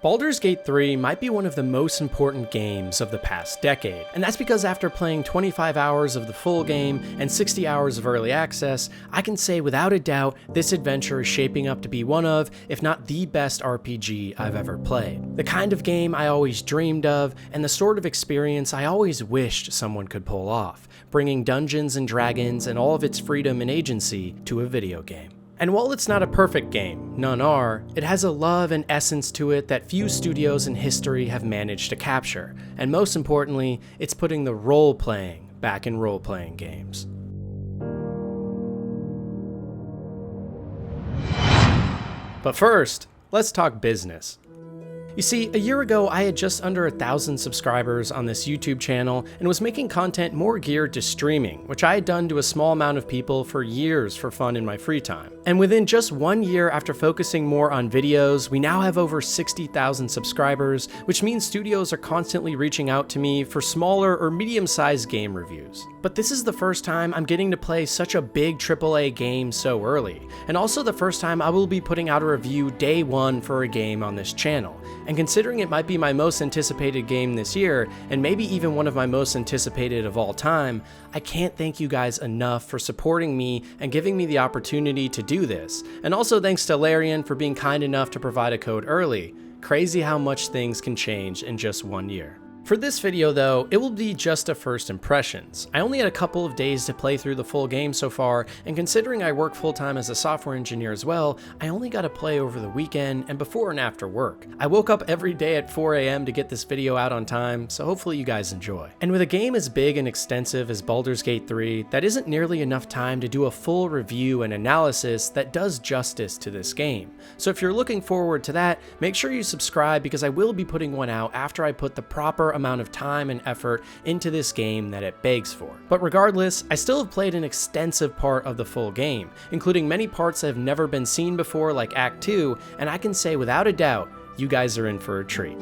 Baldur's Gate 3 might be one of the most important games of the past decade, and that's because after playing 25 hours of the full game and 60 hours of early access, I can say without a doubt this adventure is shaping up to be one of, if not the best RPG I've ever played. The kind of game I always dreamed of, and the sort of experience I always wished someone could pull off, bringing Dungeons and Dragons and all of its freedom and agency to a video game. And while it's not a perfect game, none are, it has a love and essence to it that few studios in history have managed to capture, and most importantly, it's putting the role-playing back in role-playing games. But first, let's talk business. You see, a year ago I had just under 1,000 subscribers on this YouTube channel and was making content more geared to streaming, which I had done to a small amount of people for years for fun in my free time. And within just 1 year after focusing more on videos, we now have over 60,000 subscribers, which means studios are constantly reaching out to me for smaller or medium-sized game reviews. But this is the first time I'm getting to play such a big AAA game so early, and also the first time I will be putting out a review day one for a game on this channel. And considering it might be my most anticipated game this year, and maybe even one of my most anticipated of all time, I can't thank you guys enough for supporting me and giving me the opportunity to do this. And also thanks to Larian for being kind enough to provide a code early. Crazy how much things can change in just 1 year. For this video though, it will be just a first impressions. I only had a couple of days to play through the full game so far, and considering I work full-time as a software engineer as well, I only got to play over the weekend and before and after work. I woke up every day at 4 AM to get this video out on time, so hopefully you guys enjoy. And with a game as big and extensive as Baldur's Gate 3, that isn't nearly enough time to do a full review and analysis that does justice to this game. So if you're looking forward to that, make sure you subscribe because I will be putting one out after I put the proper amount of time and effort into this game that it begs for. But regardless, I still have played an extensive part of the full game, including many parts that have never been seen before like Act 2, and I can say without a doubt, you guys are in for a treat.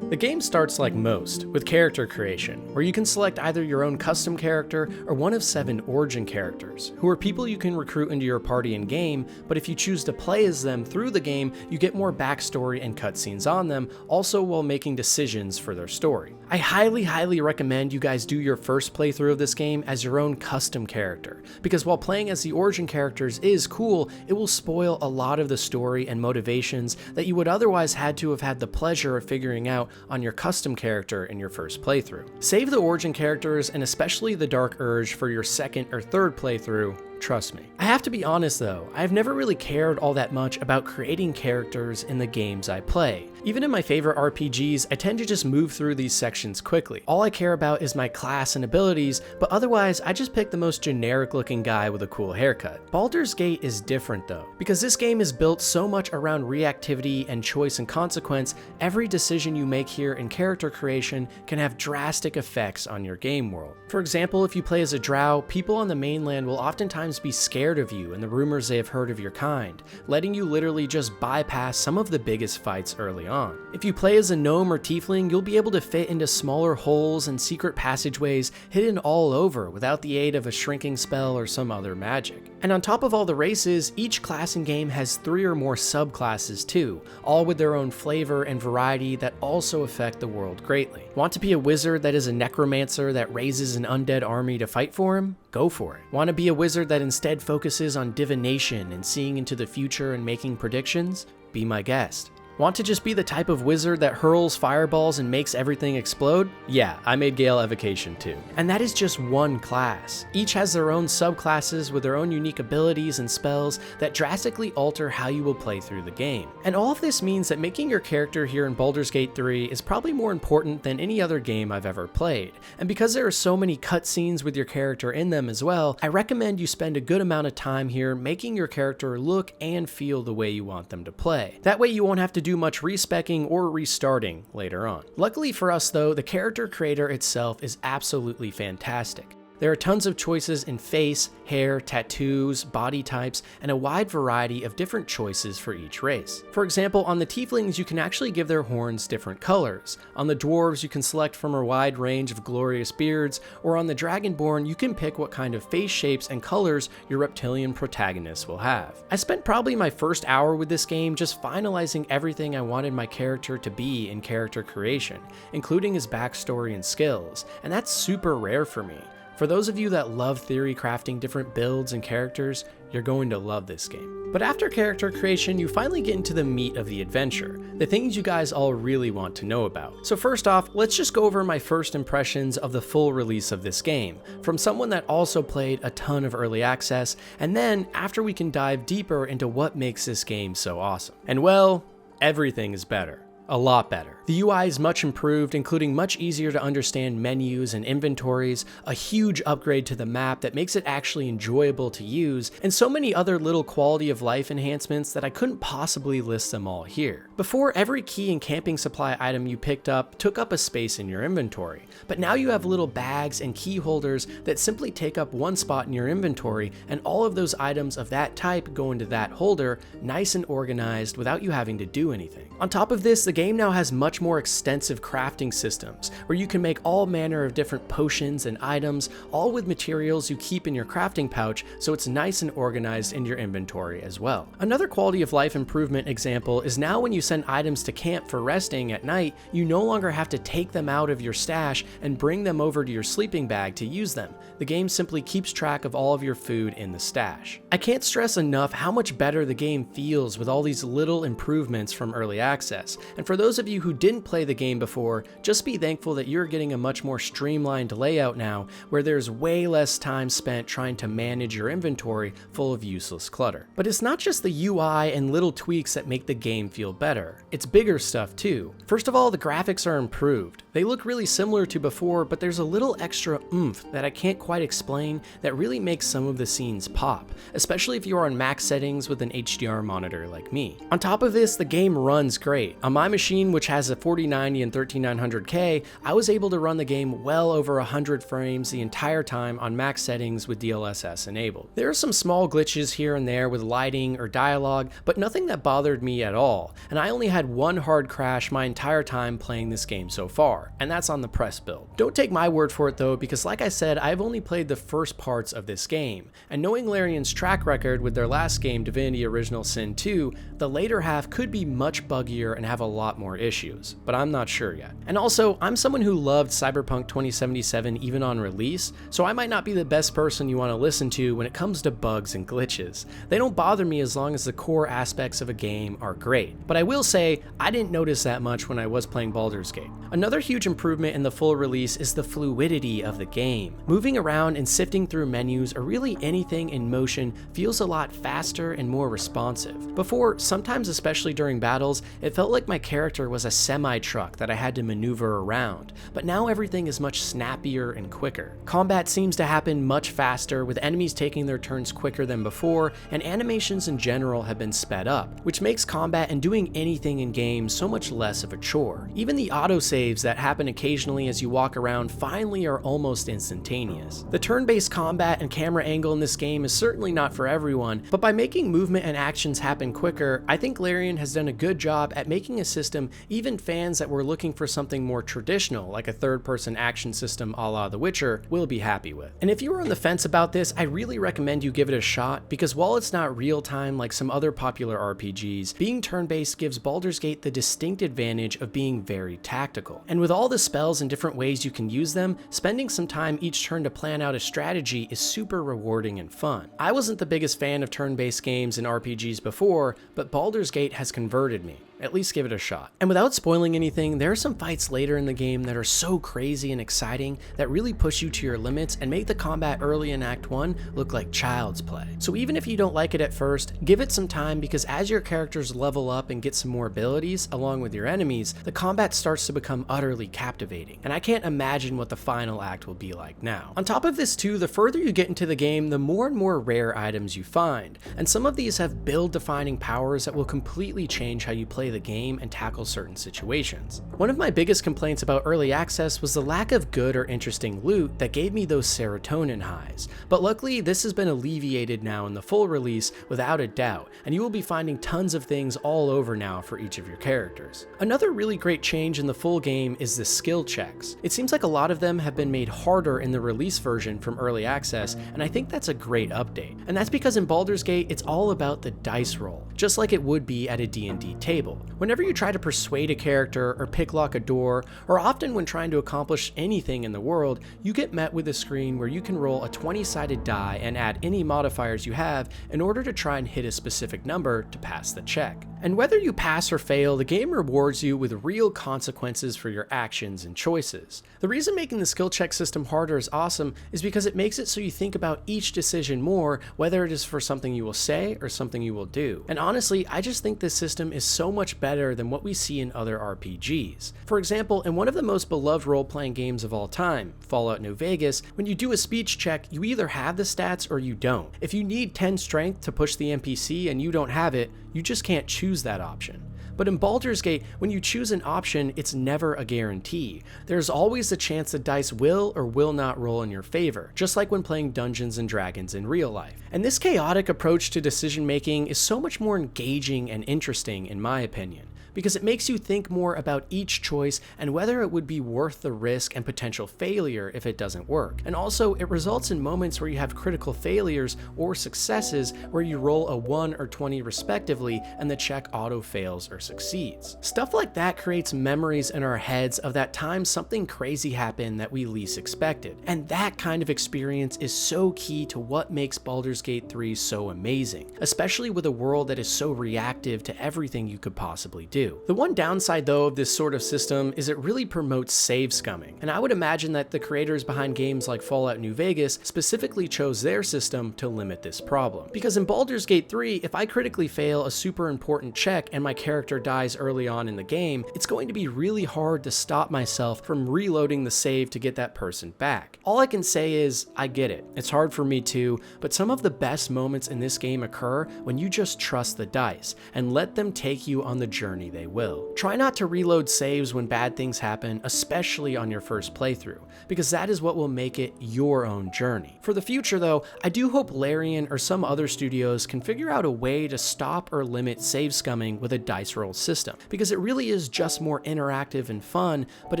The game starts like most, with character creation, where you can select either your own custom character or one of 7 origin characters, who are people you can recruit into your party in game, but if you choose to play as them through the game, you get more backstory and cutscenes on them, also while making decisions for their story. I highly recommend you guys do your first playthrough of this game as your own custom character, because while playing as the origin characters is cool, it will spoil a lot of the story and motivations that you would otherwise had to have had the pleasure of figuring out on your custom character in your first playthrough. Save the origin characters and especially the Dark Urge for your second or third playthrough. Trust me. I have to be honest though, I've never really cared all that much about creating characters in the games I play. Even in my favorite RPGs, I tend to just move through these sections quickly. All I care about is my class and abilities, but otherwise I just pick the most generic looking guy with a cool haircut. Baldur's Gate is different though, because this game is built so much around reactivity and choice and consequence, every decision you make here in character creation can have drastic effects on your game world. For example, if you play as a drow, people on the mainland will oftentimes be scared of you and the rumors they have heard of your kind, letting you literally just bypass some of the biggest fights early on. If you play as a gnome or tiefling, you'll be able to fit into smaller holes and secret passageways hidden all over without the aid of a shrinking spell or some other magic. And on top of all the races, each class in game has 3 or more subclasses too, all with their own flavor and variety that also affect the world greatly. Want to be a wizard that is a necromancer that raises an undead army to fight for him? Go for it. Want to be a wizard that instead focuses on divination and seeing into the future and making predictions? Be my guest. Want to just be the type of wizard that hurls fireballs and makes everything explode? Yeah, I made Gale Evocation too. And that is just one class. Each has their own subclasses with their own unique abilities and spells that drastically alter how you will play through the game. And all of this means that making your character here in Baldur's Gate 3 is probably more important than any other game I've ever played. And because there are so many cutscenes with your character in them as well, I recommend you spend a good amount of time here making your character look and feel the way you want them to play. That way you won't have to do much respecking or restarting later on. Luckily for us though, the character creator itself is absolutely fantastic. There are tons of choices in face, hair, tattoos, body types, and a wide variety of different choices for each race. For example, on the tieflings you can actually give their horns different colors. On the dwarves you can select from a wide range of glorious beards, or on the dragonborn you can pick what kind of face shapes and colors your reptilian protagonists will have. I spent probably my first hour with this game just finalizing everything I wanted my character to be in character creation, including his backstory and skills, and that's super rare for me. For those of you that love theory crafting different builds and characters, you're going to love this game. But after character creation, you finally get into the meat of the adventure, the things you guys all really want to know about. So first off, let's just go over my first impressions of the full release of this game, from someone that also played a ton of early access, and then after we can dive deeper into what makes this game so awesome. And well, everything is better. A lot better. The UI is much improved, including much easier to understand menus and inventories, a huge upgrade to the map that makes it actually enjoyable to use, and so many other little quality of life enhancements that I couldn't possibly list them all here. Before, every key and camping supply item you picked up took up a space in your inventory, but now you have little bags and key holders that simply take up one spot in your inventory, and all of those items of that type go into that holder, nice and organized without you having to do anything. On top of this, the game now has much more extensive crafting systems, where you can make all manner of different potions and items, all with materials you keep in your crafting pouch, so it's nice and organized in your inventory as well. Another quality of life improvement example is now when you send items to camp for resting at night, you no longer have to take them out of your stash and bring them over to your sleeping bag to use them. The game simply keeps track of all of your food in the stash. I can't stress enough how much better the game feels with all these little improvements from early access, and for those of you who didn't play the game before, just be thankful that you're getting a much more streamlined layout now, where there's way less time spent trying to manage your inventory full of useless clutter. But it's not just the UI and little tweaks that make the game feel better, it's bigger stuff too. First of all, the graphics are improved. They look really similar to before, but there's a little extra oomph that I can't quite explain that really makes some of the scenes pop, especially if you're on max settings with an HDR monitor like me. On top of this, the game runs great. On my machine, which has a 4090 and 13900K, I was able to run the game well over 100 frames the entire time on max settings with DLSS enabled. There are some small glitches here and there with lighting or dialogue, but nothing that bothered me at all, and I only had one hard crash my entire time playing this game so far, and that's on the press build. Don't take my word for it though, because like I said, I've only played the first parts of this game, and knowing Larian's track record with their last game, Divinity Original Sin 2, the later half could be much buggier and have a lot more issues, but I'm not sure yet. And also, I'm someone who loved Cyberpunk 2077 even on release, so I might not be the best person you want to listen to when it comes to bugs and glitches. They don't bother me as long as the core aspects of a game are great, but I will say, I didn't notice that much when I was playing Baldur's Gate. Another huge improvement in the full release is the fluidity of the game. Moving around and sifting through menus or really anything in motion feels a lot faster and more responsive. Before, sometimes especially during battles, it felt like my character was a semi-truck that I had to maneuver around, but now everything is much snappier and quicker. Combat seems to happen much faster, with enemies taking their turns quicker than before, and animations in general have been sped up, which makes combat and doing anything in game so much less of a chore. Even the autosaves that happen occasionally as you walk around finally are almost instantaneous. The turn-based combat and camera angle in this game is certainly not for everyone, but by making movement and actions happen quicker, I think Larian has done a good job at making a system even fans that were looking for something more traditional, like a third-person action system a la The Witcher, will be happy with. And if you were on the fence about this, I really recommend you give it a shot, because while it's not real-time like some other popular RPGs, being turn-based gives Baldur's Gate the distinct advantage of being very tactical. And with all the spells and different ways you can use them, spending some time each turn to plan out a strategy is super rewarding and fun. I wasn't the biggest fan of turn-based games and RPGs before, but Baldur's Gate has converted me. At least give it a shot. And without spoiling anything, there are some fights later in the game that are so crazy and exciting that really push you to your limits and make the combat early in Act 1 look like child's play. So even if you don't like it at first, give it some time, because as your characters level up and get some more abilities along with your enemies, the combat starts to become utterly captivating. And I can't imagine what the final act will be like now. On top of this too, the further you get into the game, the more and more rare items you find. And some of these have build-defining powers that will completely change how you play play the game and tackle certain situations. One of my biggest complaints about early access was the lack of good or interesting loot that gave me those serotonin highs, but luckily this has been alleviated now in the full release without a doubt, and you will be finding tons of things all over now for each of your characters. Another really great change in the full game is the skill checks. It seems like a lot of them have been made harder in the release version from early access, and I think that's a great update. And that's because in Baldur's Gate, it's all about the dice roll, just like it would be at a D&D table. Whenever you try to persuade a character or picklock a door, or often when trying to accomplish anything in the world, you get met with a screen where you can roll a 20-sided die and add any modifiers you have in order to try and hit a specific number to pass the check. And whether you pass or fail, the game rewards you with real consequences for your actions and choices. The reason making the skill check system harder is awesome is because it makes it so you think about each decision more, whether it is for something you will say or something you will do. And honestly, I just think this system is so much better than what we see in other RPGs. For example, in one of the most beloved role-playing games of all time, Fallout New Vegas, when you do a speech check, you either have the stats or you don't. If you need 10 strength to push the NPC and you don't have it, you just can't choose that option. But in Baldur's Gate, when you choose an option, it's never a guarantee. There's always the chance the dice will or will not roll in your favor, just like when playing Dungeons and Dragons in real life. And this chaotic approach to decision making is so much more engaging and interesting in my opinion, because it makes you think more about each choice and whether it would be worth the risk and potential failure if it doesn't work. And also, it results in moments where you have critical failures or successes where you roll a 1 or 20 respectively and the check auto fails or succeeds. Stuff like that creates memories in our heads of that time something crazy happened that we least expected. And that kind of experience is so key to what makes Baldur's Gate 3 so amazing, especially with a world that is so reactive to everything you could possibly do. The one downside though of this sort of system is it really promotes save scumming, and I would imagine that the creators behind games like Fallout New Vegas specifically chose their system to limit this problem. Because in Baldur's Gate 3, if I critically fail a super important check and my character dies early on in the game, it's going to be really hard to stop myself from reloading the save to get that person back. All I can say is, I get it. It's hard for me too, but some of the best moments in this game occur when you just trust the dice and let them take you on the journey they will. Try not to reload saves when bad things happen, especially on your first playthrough, because that is what will make it your own journey. For the future though, I do hope Larian or some other studios can figure out a way to stop or limit save scumming with a dice roll system, because it really is just more interactive and fun, but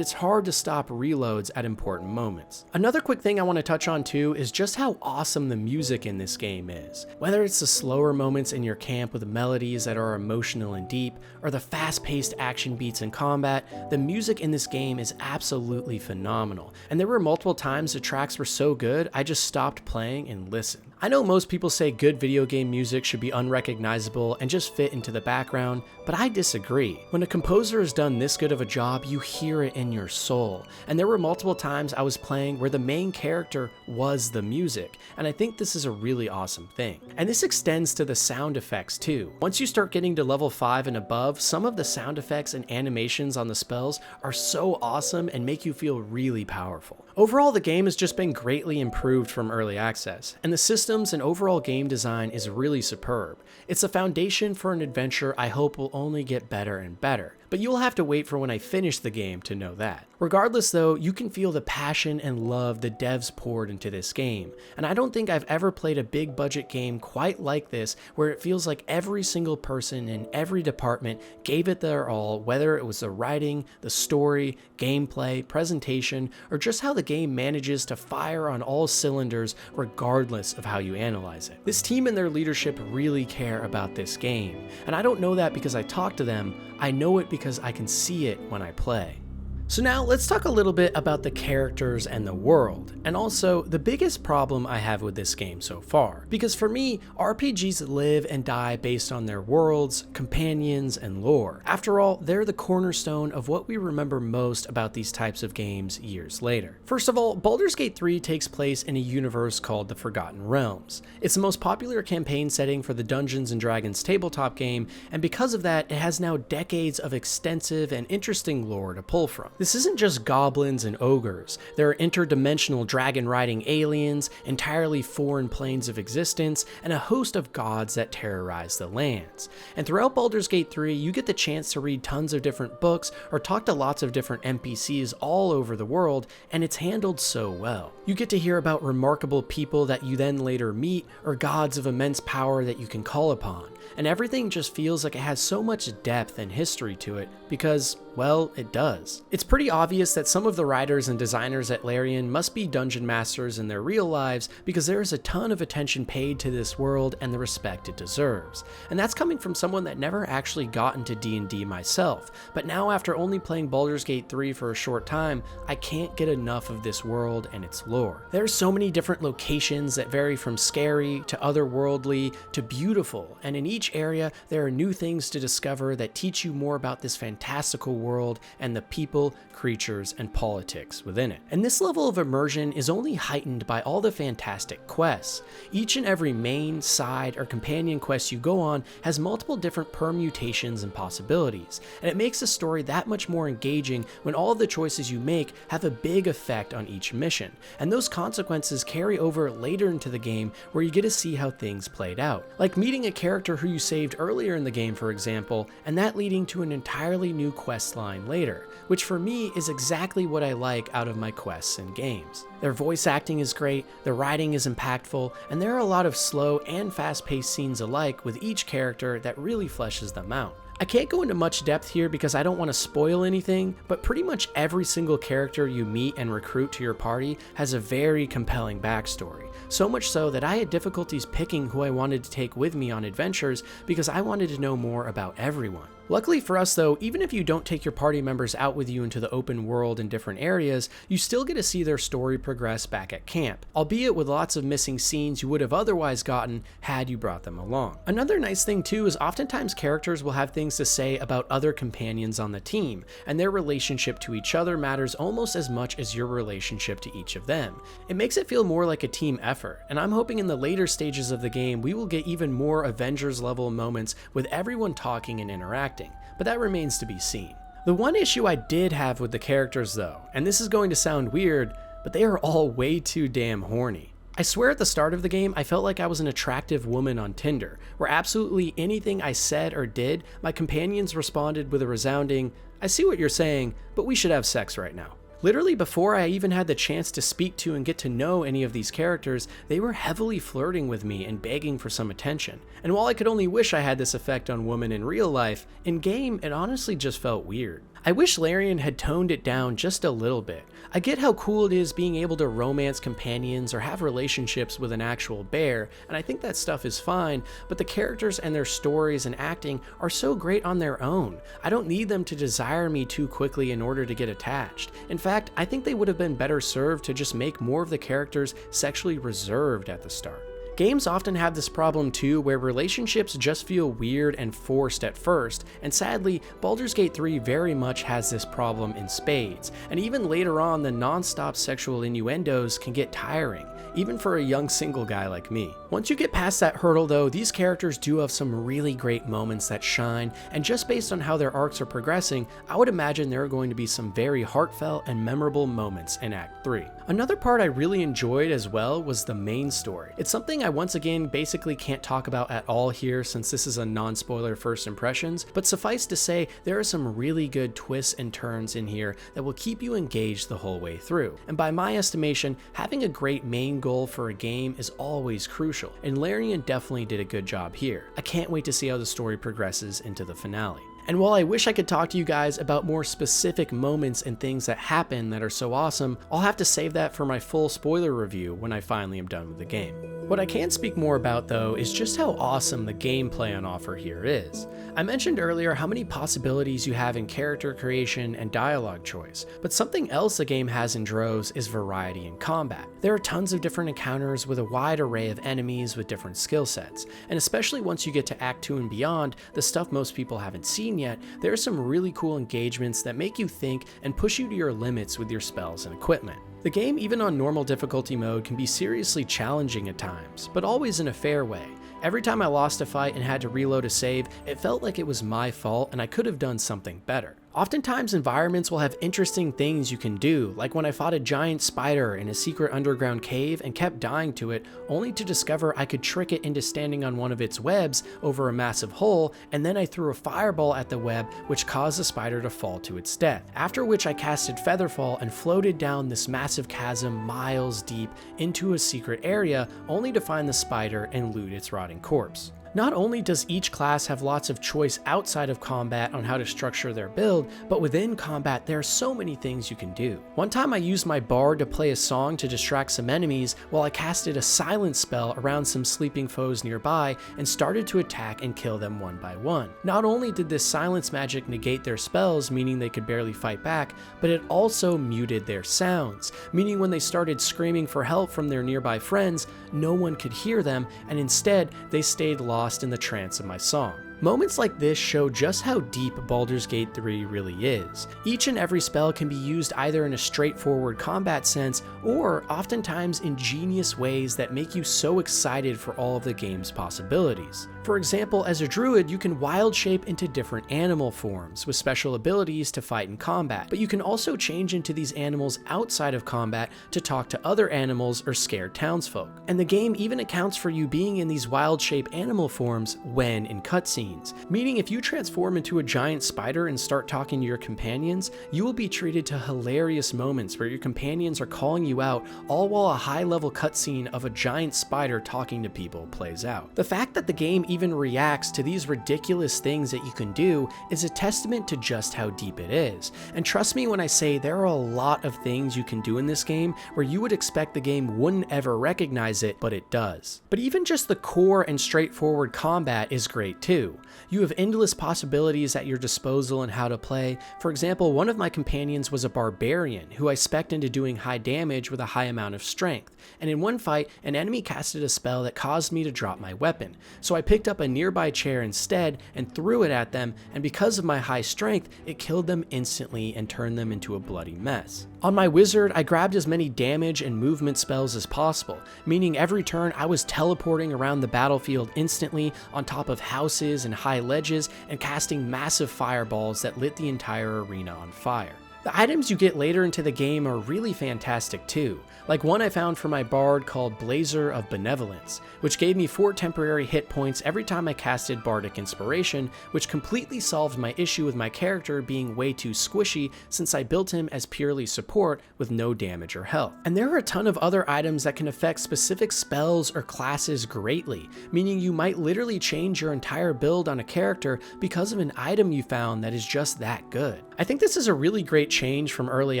it's hard to stop reloads at important moments. Another quick thing I want to touch on too is just how awesome the music in this game is. Whether it's the slower moments in your camp with melodies that are emotional and deep, or the fast-paced action beats in combat, the music in this game is absolutely phenomenal. And there were multiple times the tracks were so good, I just stopped playing and listened. I know most people say good video game music should be unrecognizable and just fit into the background, but I disagree. When a composer has done this good of a job, you hear it in your soul. And there were multiple times I was playing where the main character was the music, and I think this is a really awesome thing. And this extends to the sound effects too. Once you start getting to level 5 and above, some of the sound effects and animations on the spells are so awesome and make you feel really powerful. Overall, the game has just been greatly improved from early access, and the systems and overall game design is really superb. It's a foundation for an adventure I hope will only get better and better, but you'll have to wait for when I finish the game to know that. Regardless though, you can feel the passion and love the devs poured into this game, and I don't think I've ever played a big budget game quite like this where it feels like every single person in every department gave it their all, whether it was the writing, the story, gameplay, presentation, or just how the game manages to fire on all cylinders regardless of how you analyze it. This team and their leadership really care about this game, and I don't know that because I talk to them, I know it because I can see it when I play. So now let's talk a little bit about the characters and the world, and also the biggest problem I have with this game so far. Because for me, RPGs live and die based on their worlds, companions, and lore. After all, they're the cornerstone of what we remember most about these types of games years later. First of all, Baldur's Gate 3 takes place in a universe called the Forgotten Realms. It's the most popular campaign setting for the Dungeons and Dragons tabletop game, and because of that, it has now decades of extensive and interesting lore to pull from. This isn't just goblins and ogres. There are interdimensional dragon-riding aliens, entirely foreign planes of existence, and a host of gods that terrorize the lands. And throughout Baldur's Gate 3, you get the chance to read tons of different books or talk to lots of different NPCs all over the world, and it's handled so well. You get to hear about remarkable people that you then later meet, or gods of immense power that you can call upon. And everything just feels like it has so much depth and history to it because, well, it does. It's pretty obvious that some of the writers and designers at Larian must be dungeon masters in their real lives because there is a ton of attention paid to this world and the respect it deserves. And that's coming from someone that never actually got into D&D myself, but now after only playing Baldur's Gate 3 for a short time, I can't get enough of this world and its lore. There are so many different locations that vary from scary to otherworldly to beautiful, and in each area there are new things to discover that teach you more about this fantastical world and the people, creatures, and politics within it. And this level of immersion is only heightened by all the fantastic quests. Each and every main, side, or companion quest you go on has multiple different permutations and possibilities, and it makes the story that much more engaging when all of the choices you make have a big effect on each mission, and those consequences carry over later into the game where you get to see how things played out. Like meeting a character who you saved earlier in the game, for example, and that leading to an entirely new quest line later, which for me is exactly what I like out of my quests and games. Their voice acting is great, the writing is impactful, and there are a lot of slow and fast-paced scenes alike with each character that really fleshes them out. I can't go into much depth here because I don't want to spoil anything, but pretty much every single character you meet and recruit to your party has a very compelling backstory. So much so that I had difficulties picking who I wanted to take with me on adventures because I wanted to know more about everyone. Luckily for us though, even if you don't take your party members out with you into the open world in different areas, you still get to see their story progress back at camp, albeit with lots of missing scenes you would have otherwise gotten had you brought them along. Another nice thing too is oftentimes characters will have things to say about other companions on the team, and their relationship to each other matters almost as much as your relationship to each of them. It makes it feel more like a team effort, and I'm hoping in the later stages of the game we will get even more Avengers level moments with everyone talking and interacting. But that remains to be seen. The one issue I did have with the characters though, and this is going to sound weird, but they are all way too damn horny. I swear at the start of the game, I felt like I was an attractive woman on Tinder, where absolutely anything I said or did, my companions responded with a resounding, "I see what you're saying, but we should have sex right now." Literally before I even had the chance to speak to and get to know any of these characters, they were heavily flirting with me and begging for some attention. And while I could only wish I had this effect on women in real life, in game it honestly just felt weird. I wish Larian had toned it down just a little bit. I get how cool it is being able to romance companions or have relationships with an actual bear, and I think that stuff is fine, but the characters and their stories and acting are so great on their own. I don't need them to desire me too quickly in order to get attached. In fact, I think they would have been better served to just make more of the characters sexually reserved at the start. Games often have this problem too, where relationships just feel weird and forced at first, and sadly, Baldur's Gate 3 very much has this problem in spades, and even later on the non-stop sexual innuendos can get tiring, even for a young single guy like me. Once you get past that hurdle though, these characters do have some really great moments that shine, and just based on how their arcs are progressing, I would imagine there are going to be some very heartfelt and memorable moments in Act 3. Another part I really enjoyed as well was the main story. It's something I once again basically can't talk about at all here since this is a non-spoiler first impressions, but suffice to say there are some really good twists and turns in here that will keep you engaged the whole way through. And by my estimation, having a great main goal for a game is always crucial, and Larian definitely did a good job here. I can't wait to see how the story progresses into the finale. And while I wish I could talk to you guys about more specific moments and things that happen that are so awesome, I'll have to save that for my full spoiler review when I finally am done with the game. What I can speak more about though is just how awesome the gameplay on offer here is. I mentioned earlier how many possibilities you have in character creation and dialogue choice, but something else the game has in droves is variety in combat. There are tons of different encounters with a wide array of enemies with different skill sets, and especially once you get to Act 2 and beyond, the stuff most people haven't seen yet, there are some really cool engagements that make you think and push you to your limits with your spells and equipment. The game, even on normal difficulty mode, can be seriously challenging at times, but always in a fair way. Every time I lost a fight and had to reload a save, it felt like it was my fault and I could have done something better. Oftentimes environments will have interesting things you can do, like when I fought a giant spider in a secret underground cave and kept dying to it, only to discover I could trick it into standing on one of its webs over a massive hole, and then I threw a fireball at the web which caused the spider to fall to its death. After which I casted Featherfall and floated down this massive chasm miles deep into a secret area, only to find the spider and loot its rotting corpse. Not only does each class have lots of choice outside of combat on how to structure their build, but within combat there are so many things you can do. One time I used my bard to play a song to distract some enemies while I casted a silence spell around some sleeping foes nearby and started to attack and kill them one by one. Not only did this silence magic negate their spells, meaning they could barely fight back, but it also muted their sounds, meaning when they started screaming for help from their nearby friends, no one could hear them, and instead they stayed lost in the trance of my song. Moments like this show just how deep Baldur's Gate 3 really is. Each and every spell can be used either in a straightforward combat sense or oftentimes ingenious ways that make you so excited for all of the game's possibilities. For example, as a druid, you can wild shape into different animal forms with special abilities to fight in combat, but you can also change into these animals outside of combat to talk to other animals or scare townsfolk. And the game even accounts for you being in these wild shape animal forms when in cutscenes, meaning if you transform into a giant spider and start talking to your companions, you will be treated to hilarious moments where your companions are calling you out, all while a high-level cutscene of a giant spider talking to people plays out. The fact that the game even reacts to these ridiculous things that you can do is a testament to just how deep it is. And trust me when I say there are a lot of things you can do in this game where you would expect the game wouldn't ever recognize it, but it does. But even just the core and straightforward combat is great too. You have endless possibilities at your disposal in how to play. For example, one of my companions was a barbarian who I spec'd into doing high damage with a high amount of strength, and in one fight, an enemy casted a spell that caused me to drop my weapon. So I picked up a nearby chair instead and threw it at them, and because of my high strength, it killed them instantly and turned them into a bloody mess. On my wizard, I grabbed as many damage and movement spells as possible, meaning every turn I was teleporting around the battlefield instantly on top of houses and high ledges and casting massive fireballs that lit the entire arena on fire. The items you get later into the game are really fantastic too, like one I found for my bard called Blazer of Benevolence, which gave me 4 temporary hit points every time I casted Bardic Inspiration, which completely solved my issue with my character being way too squishy since I built him as purely support with no damage or health. And there are a ton of other items that can affect specific spells or classes greatly, meaning you might literally change your entire build on a character because of an item you found that is just that good. I think this is a really great change from early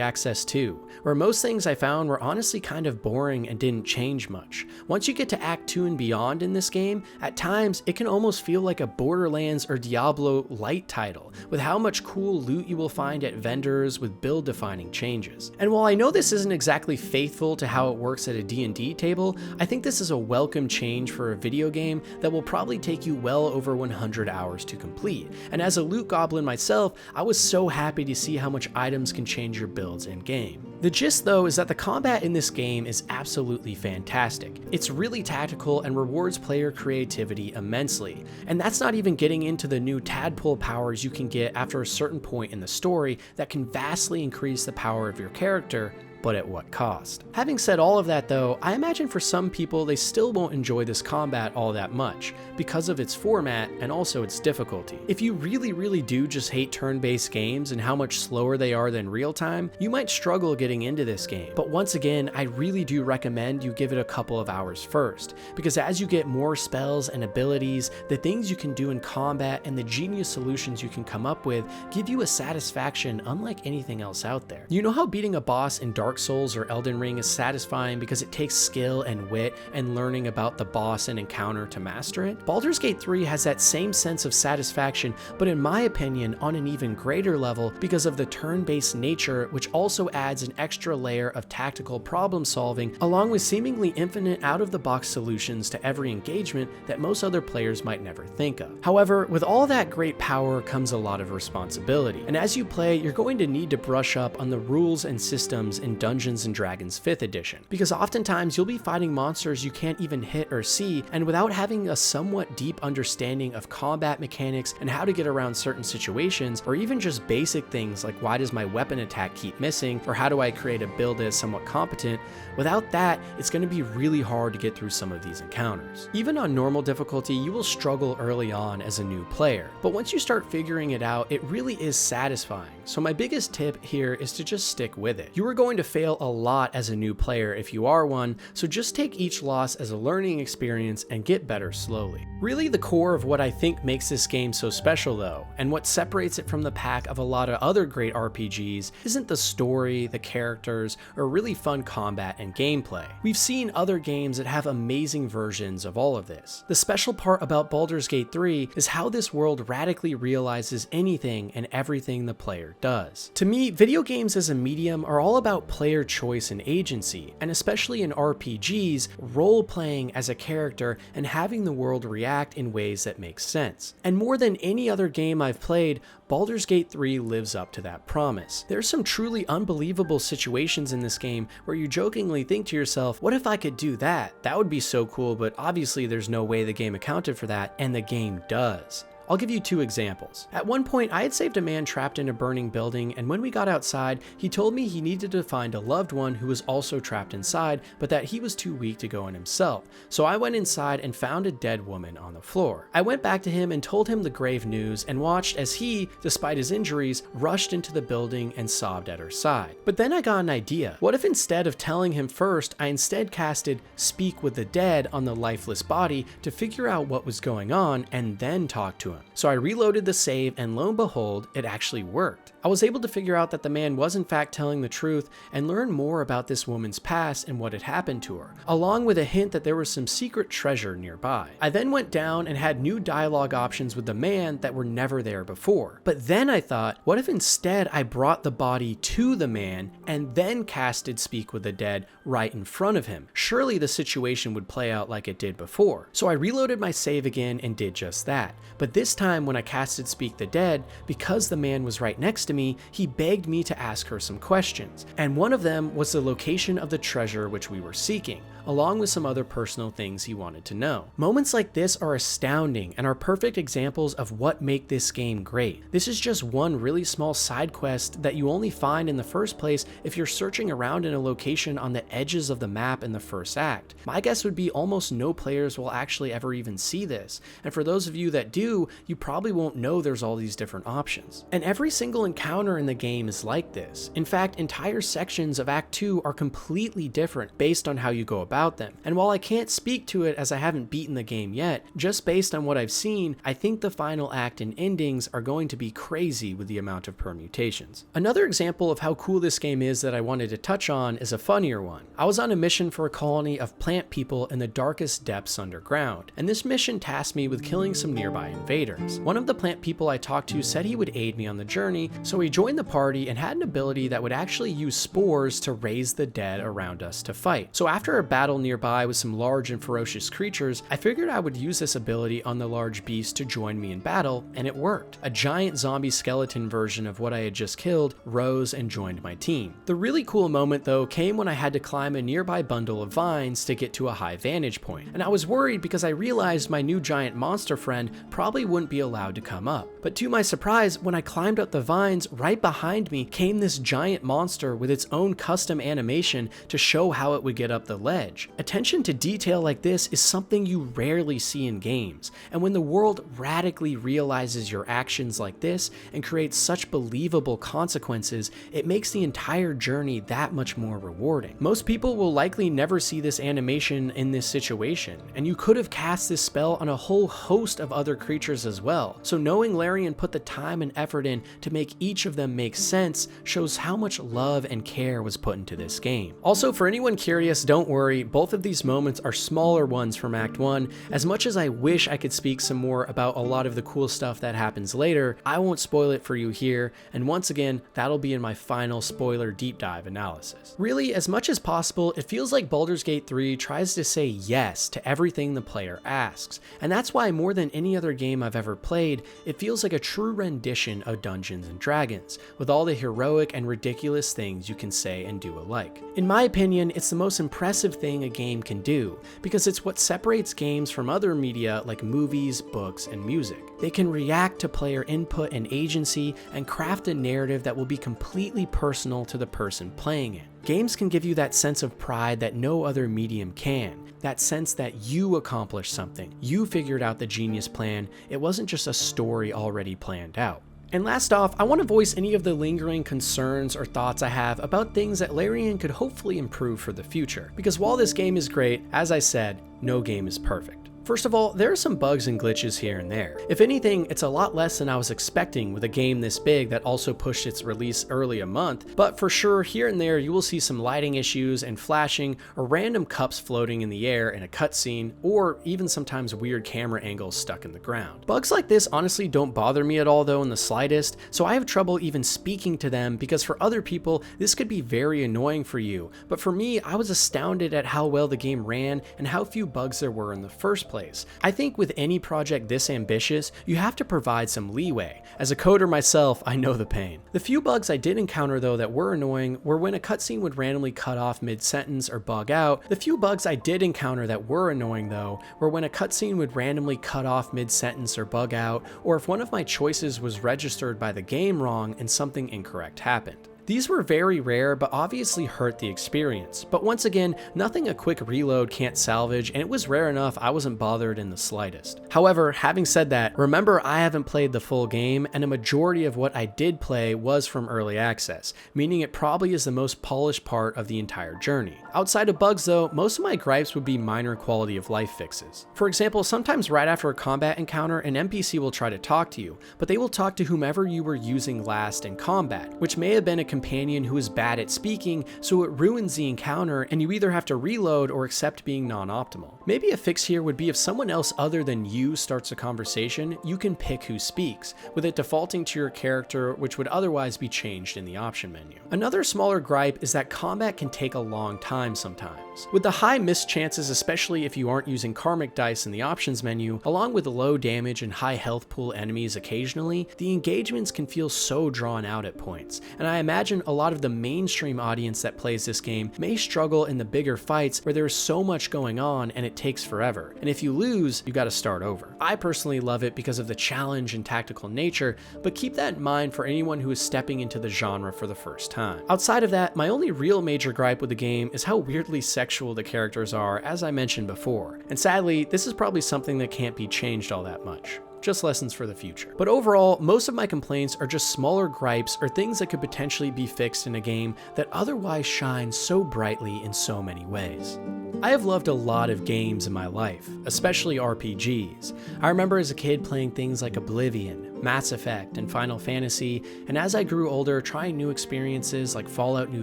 access 2, where most things I found were honestly kind of boring and didn't change much. Once you get to Act 2 and beyond in this game, at times it can almost feel like a Borderlands or Diablo light title, with how much cool loot you will find at vendors with build defining changes. And while I know this isn't exactly faithful to how it works at a D&D table, I think this is a welcome change for a video game that will probably take you well over 100 hours to complete. And as a loot goblin myself, I was so happy to see how much items can change your builds in game. The gist though is that the combat in this game is absolutely fantastic. It's really tactical and rewards player creativity immensely. And that's not even getting into the new tadpole powers you can get after a certain point in the story that can vastly increase the power of your character, but at what cost? Having said all of that though, I imagine for some people they still won't enjoy this combat all that much because of its format and also its difficulty. If you really do just hate turn-based games and how much slower they are than real time, you might struggle getting into this game. But once again, I really do recommend you give it a couple of hours first, because as you get more spells and abilities, the things you can do in combat and the genius solutions you can come up with give you a satisfaction unlike anything else out there. You know how beating a boss in Dark Souls or Elden Ring is satisfying because it takes skill and wit and learning about the boss and encounter to master it? Baldur's Gate 3 has that same sense of satisfaction, but in my opinion on an even greater level because of the turn-based nature, which also adds an extra layer of tactical problem solving along with seemingly infinite out-of-the-box solutions to every engagement that most other players might never think of. However, with all that great power comes a lot of responsibility, and as you play, you're going to need to brush up on the rules and systems in Dungeons & Dragons 5th edition, because oftentimes you'll be fighting monsters you can't even hit or see, and without having a somewhat deep understanding of combat mechanics and how to get around certain situations, or even just basic things like why does my weapon attack keep missing, or how do I create a build that is somewhat competent, without that, it's going to be really hard to get through some of these encounters. Even on normal difficulty, you will struggle early on as a new player, but once you start figuring it out, it really is satisfying. So my biggest tip here is to just stick with it. You are going to fail a lot as a new player if you are one, so just take each loss as a learning experience and get better slowly. Really, the core of what I think makes this game so special though, and what separates it from the pack of a lot of other great RPGs, isn't the story, the characters, or really fun combat and gameplay. We've seen other games that have amazing versions of all of this. The special part about Baldur's Gate 3 is how this world radically realizes anything and everything the player does. To me, video games as a medium are all about player choice and agency, and especially in RPGs, role-playing as a character and having the world react in ways that make sense. And more than any other game I've played, Baldur's Gate 3 lives up to that promise. There's some truly unbelievable situations in this game where you jokingly think to yourself, what if I could do that? That would be so cool, but obviously there's no way the game accounted for that, and the game does. I'll give you two examples. At one point, I had saved a man trapped in a burning building, and when we got outside, he told me he needed to find a loved one who was also trapped inside, but that he was too weak to go in himself. So I went inside and found a dead woman on the floor. I went back to him and told him the grave news and watched as he, despite his injuries, rushed into the building and sobbed at her side. But then I got an idea. What if instead of telling him first, I instead casted Speak with the Dead on the lifeless body to figure out what was going on and then talk to him? So I reloaded the save, and lo and behold, it actually worked. I was able to figure out that the man was in fact telling the truth and learn more about this woman's past and what had happened to her, along with a hint that there was some secret treasure nearby. I then went down and had new dialogue options with the man that were never there before. But then I thought, what if instead I brought the body to the man and then casted Speak with the Dead right in front of him? Surely the situation would play out like it did before. So I reloaded my save again and did just that. But this time when I casted Speak the Dead, because the man was right next to me, he begged me to ask her some questions, and one of them was the location of the treasure which we were seeking, along with some other personal things he wanted to know. Moments like this are astounding and are perfect examples of what make this game great. This is just one really small side quest that you only find in the first place if you're searching around in a location on the edges of the map in the first act. My guess would be almost no players will actually ever even see this, and for those of you that do, you probably won't know there's all these different options. And every single encounter in the game is like this. In fact, entire sections of Act 2 are completely different based on how you go about them. And while I can't speak to it as I haven't beaten the game yet, just based on what I've seen, I think the final act and endings are going to be crazy with the amount of permutations. Another example of how cool this game is that I wanted to touch on is a funnier one. I was on a mission for a colony of plant people in the darkest depths underground, and this mission tasked me with killing some nearby invaders. One of the plant people I talked to said he would aid me on the journey, so he joined the party and had an ability that would actually use spores to raise the dead around us to fight. So after a battle nearby with some large and ferocious creatures, I figured I would use this ability on the large beast to join me in battle, and it worked. A giant zombie skeleton version of what I had just killed rose and joined my team. The really cool moment though came when I had to climb a nearby bundle of vines to get to a high vantage point, and I was worried because I realized my new giant monster friend probably wouldn't be allowed to come up. But to my surprise, when I climbed up the vines, right behind me came this giant monster with its own custom animation to show how it would get up the ledge. Attention to detail like this is something you rarely see in games, and when the world radically realizes your actions like this and creates such believable consequences, it makes the entire journey that much more rewarding. Most people will likely never see this animation in this situation, and you could have cast this spell on a whole host of other creatures as well, so knowing Larian put the time and effort in to make each of them make sense shows how much love and care was put into this game. Also, for anyone curious, don't worry, both of these moments are smaller ones from Act 1. As much as I wish I could speak some more about a lot of the cool stuff that happens later, I won't spoil it for you here, and once again, that'll be in my final spoiler deep dive analysis. Really, as much as possible, it feels like Baldur's Gate 3 tries to say yes to everything the player asks, and that's why more than any other game I've I've ever played, it feels like a true rendition of Dungeons & Dragons, with all the heroic and ridiculous things you can say and do alike. In my opinion, it's the most impressive thing a game can do, because it's what separates games from other media like movies, books, and music. They can react to player input and agency and craft a narrative that will be completely personal to the person playing it. Games can give you that sense of pride that no other medium can. That sense that you accomplished something. You figured out the genius plan. It wasn't just a story already planned out. And last off, I want to voice any of the lingering concerns or thoughts I have about things that Larian could hopefully improve for the future. Because while this game is great, as I said, no game is perfect. First of all, there are some bugs and glitches here and there. If anything, it's a lot less than I was expecting with a game this big that also pushed its release early a month, but for sure, here and there you will see some lighting issues and flashing or random cups floating in the air in a cutscene, or even sometimes weird camera angles stuck in the ground. Bugs like this honestly don't bother me at all though in the slightest, so I have trouble even speaking to them because for other people, this could be very annoying for you, but for me, I was astounded at how well the game ran and how few bugs there were in the first place. I think with any project this ambitious, you have to provide some leeway. As a coder myself, I know the pain. The few bugs I did encounter though that were annoying were when a cutscene would randomly cut off mid-sentence or bug out. The few bugs I did encounter that were annoying though were when a cutscene would randomly cut off mid-sentence or bug out, or if one of my choices was registered by the game wrong and something incorrect happened. These were very rare, but obviously hurt the experience. But once again, nothing a quick reload can't salvage, and it was rare enough I wasn't bothered in the slightest. However, having said that, remember I haven't played the full game, and a majority of what I did play was from early access, meaning it probably is the most polished part of the entire journey. Outside of bugs though, most of my gripes would be minor quality of life fixes. For example, sometimes right after a combat encounter, an NPC will try to talk to you, but they will talk to whomever you were using last in combat, which may have been a companion who is bad at speaking, so it ruins the encounter and you either have to reload or accept being non-optimal. Maybe a fix here would be if someone else other than you starts a conversation, you can pick who speaks, with it defaulting to your character, which would otherwise be changed in the option menu. Another smaller gripe is that combat can take a long time sometimes. With the high miss chances, especially if you aren't using karmic dice in the options menu, along with the low damage and high health pool enemies occasionally, the engagements can feel so drawn out at points, and I imagine a lot of the mainstream audience that plays this game may struggle in the bigger fights where there's so much going on and it takes forever, and if you lose, you gotta start over. I personally love it because of the challenge and tactical nature, but keep that in mind for anyone who is stepping into the genre for the first time. Outside of that, my only real major gripe with the game is how weirdly sexual the characters are, as I mentioned before, and sadly, this is probably something that can't be changed all that much. Just lessons for the future. But overall, most of my complaints are just smaller gripes or things that could potentially be fixed in a game that otherwise shines so brightly in so many ways. I have loved a lot of games in my life, especially RPGs. I remember as a kid playing things like Oblivion, Mass Effect, and Final Fantasy, and as I grew older, trying new experiences like Fallout New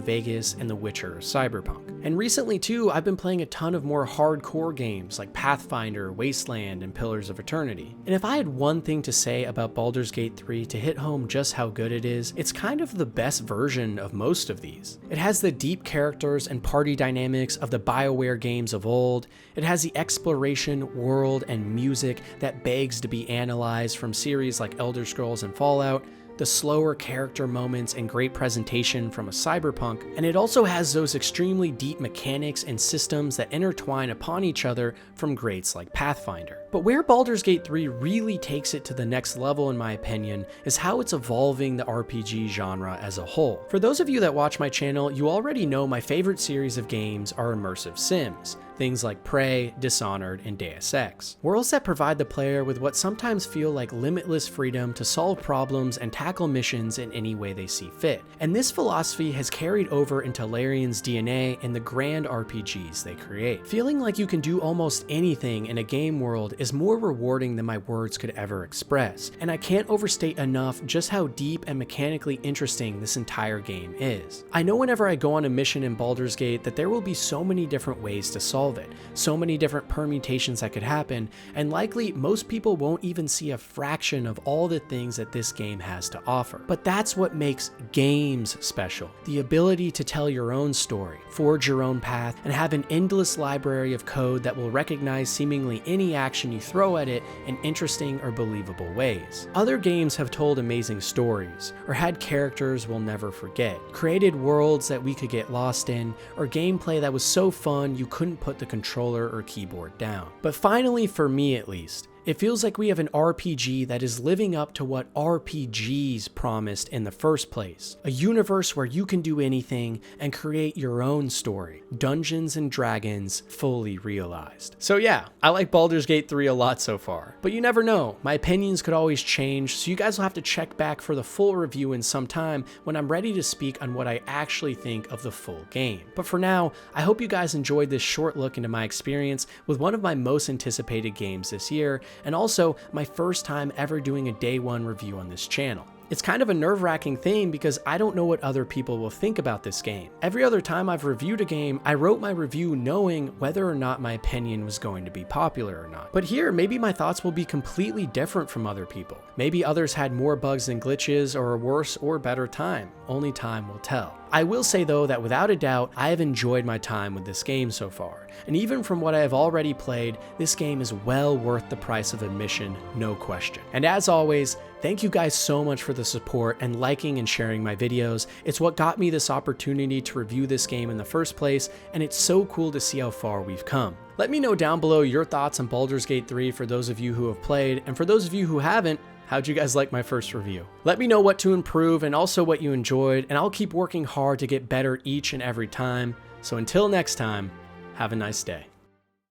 Vegas and The Witcher or Cyberpunk. And recently too, I've been playing a ton of more hardcore games like Pathfinder, Wasteland, and Pillars of Eternity. And if I had one thing to say about Baldur's Gate 3 to hit home just how good it is, it's kind of the best version of most of these. It has the deep characters and party dynamics of the BioWare games of old. It has the exploration, world, and music that begs to be analyzed from series like Elder Scrolls and Fallout, the slower character moments and great presentation from a Cyberpunk, and it also has those extremely deep mechanics and systems that intertwine upon each other from greats like Pathfinder. But where Baldur's Gate 3 really takes it to the next level in my opinion is how it's evolving the RPG genre as a whole. For those of you that watch my channel, you already know my favorite series of games are immersive sims. Things like Prey, Dishonored, and Deus Ex. Worlds that provide the player with what sometimes feel like limitless freedom to solve problems and tackle missions in any way they see fit. And this philosophy has carried over into Larian's DNA and the grand RPGs they create. Feeling like you can do almost anything in a game world is more rewarding than my words could ever express, and I can't overstate enough just how deep and mechanically interesting this entire game is. I know whenever I go on a mission in Baldur's Gate that there will be so many different ways to solve solve it. So many different permutations that could happen, and likely most people won't even see a fraction of all the things that this game has to offer. But that's what makes games special. The ability to tell your own story, forge your own path, and have an endless library of code that will recognize seemingly any action you throw at it in interesting or believable ways. Other games have told amazing stories, or had characters we'll never forget, created worlds that we could get lost in, or gameplay that was so fun you couldn't put the controller or keyboard down. But finally, for me at least, it feels like we have an RPG that is living up to what RPGs promised in the first place. A universe where you can do anything and create your own story. Dungeons and Dragons fully realized. So yeah, I like Baldur's Gate 3 a lot so far. But you never know, my opinions could always change, so you guys will have to check back for the full review in some time when I'm ready to speak on what I actually think of the full game. But for now, I hope you guys enjoyed this short look into my experience with one of my most anticipated games this year, and also my first time ever doing a day one review on this channel. It's kind of a nerve-wracking thing because I don't know what other people will think about this game. Every other time I've reviewed a game, I wrote my review knowing whether or not my opinion was going to be popular or not. But here, maybe my thoughts will be completely different from other people. Maybe others had more bugs and glitches or a worse or better time. Only time will tell. I will say though that without a doubt, I have enjoyed my time with this game so far. And even from what I have already played, this game is well worth the price of admission, no question. And as always, thank you guys so much for the support and liking and sharing my videos. It's what got me this opportunity to review this game in the first place, and it's so cool to see how far we've come. Let me know down below your thoughts on Baldur's Gate 3 for those of you who have played, and for those of you who haven't, how'd you guys like my first review? Let me know what to improve and also what you enjoyed, and I'll keep working hard to get better each and every time. So until next time, have a nice day.